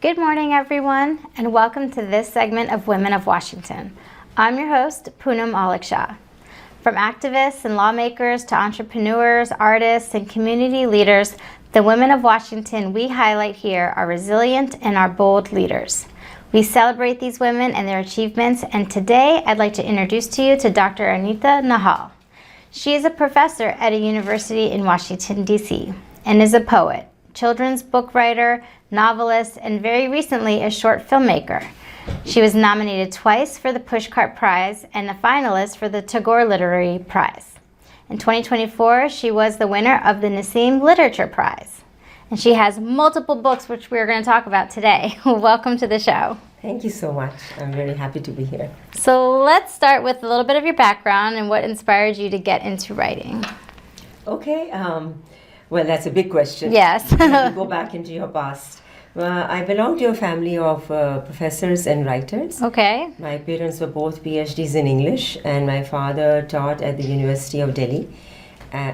Good morning, everyone, and welcome to this segment of Women of Washington. I'm your host, Poonam Auluck Shah. From activists and lawmakers to entrepreneurs, artists, and community leaders, the women of Washington we highlight here are resilient and are bold leaders. We celebrate these women and their achievements, and today I'd like to introduce to you to Dr. Anita Nahal. She is a professor at a university in Washington, D.C., and is a poet, children's book writer, novelist, and very recently a short filmmaker. She was nominated twice for the Pushcart Prize and a finalist for the Tagore Literary Prize. In 2024, she was the winner of the Nassim Literature Prize. And she has multiple books, which we're going to talk about today. Welcome to the show. Thank you so much. I'm very happy to be here. So let's start with a little bit of your background and what inspired you to get into writing. Okay. Well, that's a big question. Yes. Go back into your past. I belong to a family of professors and writers. Okay. My parents were both PhDs in English, and my father taught at the University of Delhi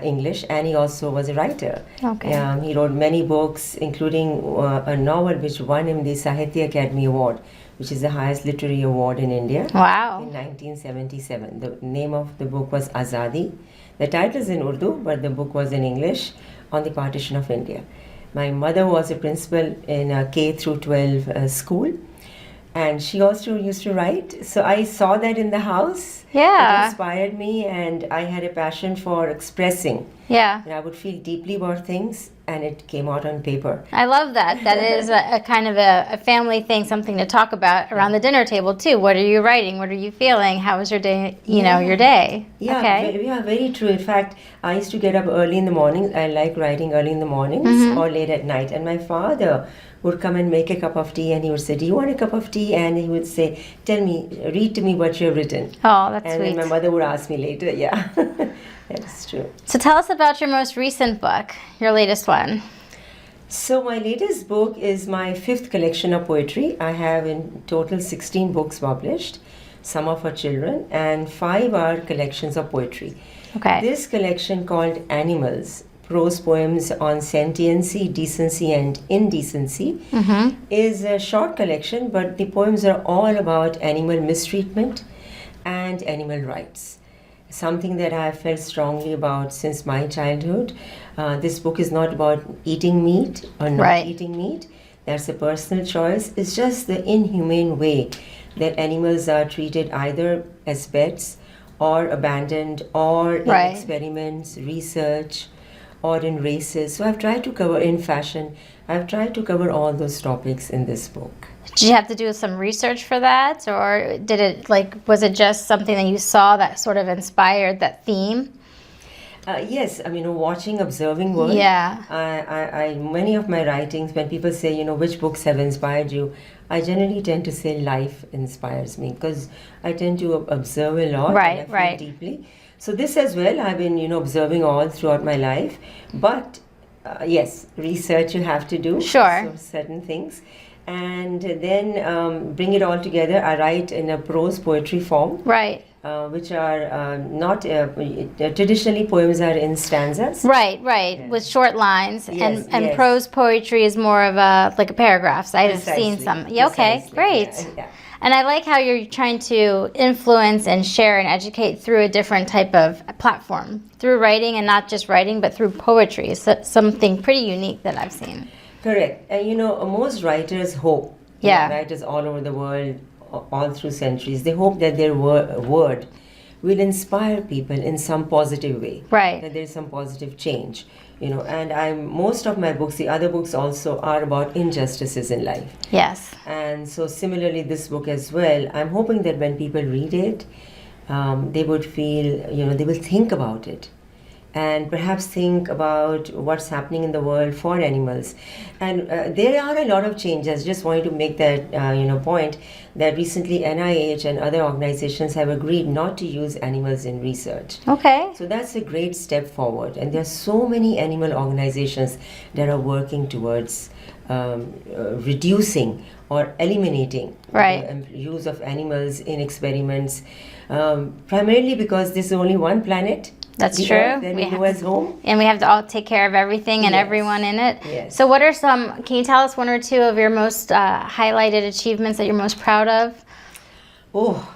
English, and he also was a writer. Okay. He wrote many books, including a novel which won him the Sahitya Academy Award, which is the highest literary award in India. Wow. In 1977. The name of the book was Azadi. The title is in Urdu, but the book was in English, on the partition of India. My mother was a principal in a K through 12 school, and she also used to write. So I saw that in the house. Yeah. It inspired me, and I had a passion for expressing. Yeah. And I would feel deeply about things, and it came out on paper. I love that. That is a kind of a family thing, something to talk about around the dinner table too. What are you writing? What are you feeling? How was your day? Your day. Yeah, Okay. Very true. In fact, I used to get up early in the morning. I like writing early in the mornings or late at night. And my father would come and make a cup of tea, and he would say, "Do you want a cup of tea?" And he would say, read to me what you've written." Oh, that's and sweet. then my mother would ask me later. Yeah, that's true. So tell us about your most recent book, your latest one. So my latest book is my 5th collection of poetry. I have in total 16 books published. Some are for children, and 5 are collections of poetry. Okay. This collection, called Animals, Prose Poems on Sentiency, Decency and Indecency, is a short collection, but the poems are all about animal mistreatment and animal rights. Something that I have felt strongly about since my childhood. This book is not about eating meat or not eating meat. That's a personal choice. It's just the inhumane way that animals are treated, either as pets or abandoned or in experiments, research, or in races. So I've tried to cover, in fashion, I've tried to cover all those topics in this book. Did you have to do some research for that, or was it just something that you saw that sort of inspired that theme? Yes, watching, observing world. Yeah. I many of my writings, when people say, which books have inspired you, I generally tend to say life inspires me, because I tend to observe a lot and I feel deeply. So this as well, I've been, observing all throughout my life. But yes, research you have to do. Sure. So certain things. And then bring it all together. I write in a prose poetry form. Right. Which are not, traditionally poems are in stanzas. Right, yes. With short lines. Yes, and prose poetry is more of a paragraphs. I have seen some. Yeah, okay, Precisely. great. Yeah. And I like how you're trying to influence and share and educate through a different type of platform, through writing, and not just writing, but through poetry. So something pretty unique that I've seen. Correct. And most writers hope, writers all over the world, all through centuries, they hope that their word will inspire people in some positive way. Right. That there's some positive change. And most of my books, the other books also, are about injustices in life. Yes. And so similarly, this book as well, I'm hoping that when people read it, they would feel, they will think about it. And perhaps think about what's happening in the world for animals. And there are a lot of changes. Just wanted to make that point that recently NIH and other organizations have agreed not to use animals in research. Okay. So that's a great step forward. And there are so many animal organizations that are working towards reducing or eliminating the use of animals in experiments, primarily because there's only one planet. That's the true. earth that we We know have- as home. And we have to all take care of everything and Yes. everyone in it. Yes. So what are can you tell us one or two of your most highlighted achievements that you're most proud of? Oh,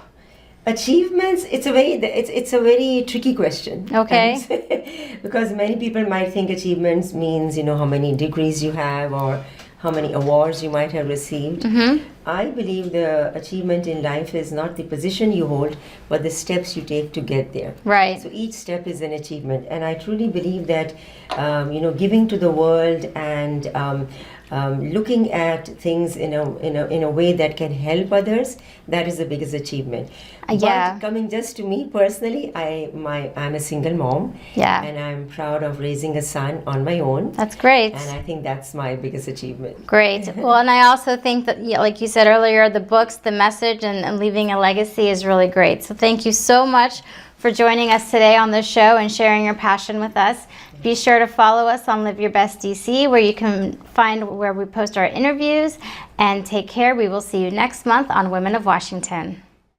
achievements. It's a very tricky question. Okay. Because many people might think achievements means how many degrees you have or how many awards you might have received. Mm-hmm. I believe the achievement in life is not the position you hold, but the steps you take to get there. Right. So each step is an achievement, and I truly believe that giving to the world and looking at things in a way that can help others, that is the biggest achievement. Yeah. But coming just to me personally, I'm a single mom. Yeah. And I'm proud of raising a son on my own. That's great. And I think that's my biggest achievement. Great. Well, and I also think that, like you said earlier, the books, the message, and leaving a legacy is really great. So thank you so much for joining us today on the show and sharing your passion with us. Be sure to follow us on Live Your Best DC, where you can find where we post our interviews. And take care. We will see you next month on Women of Washington.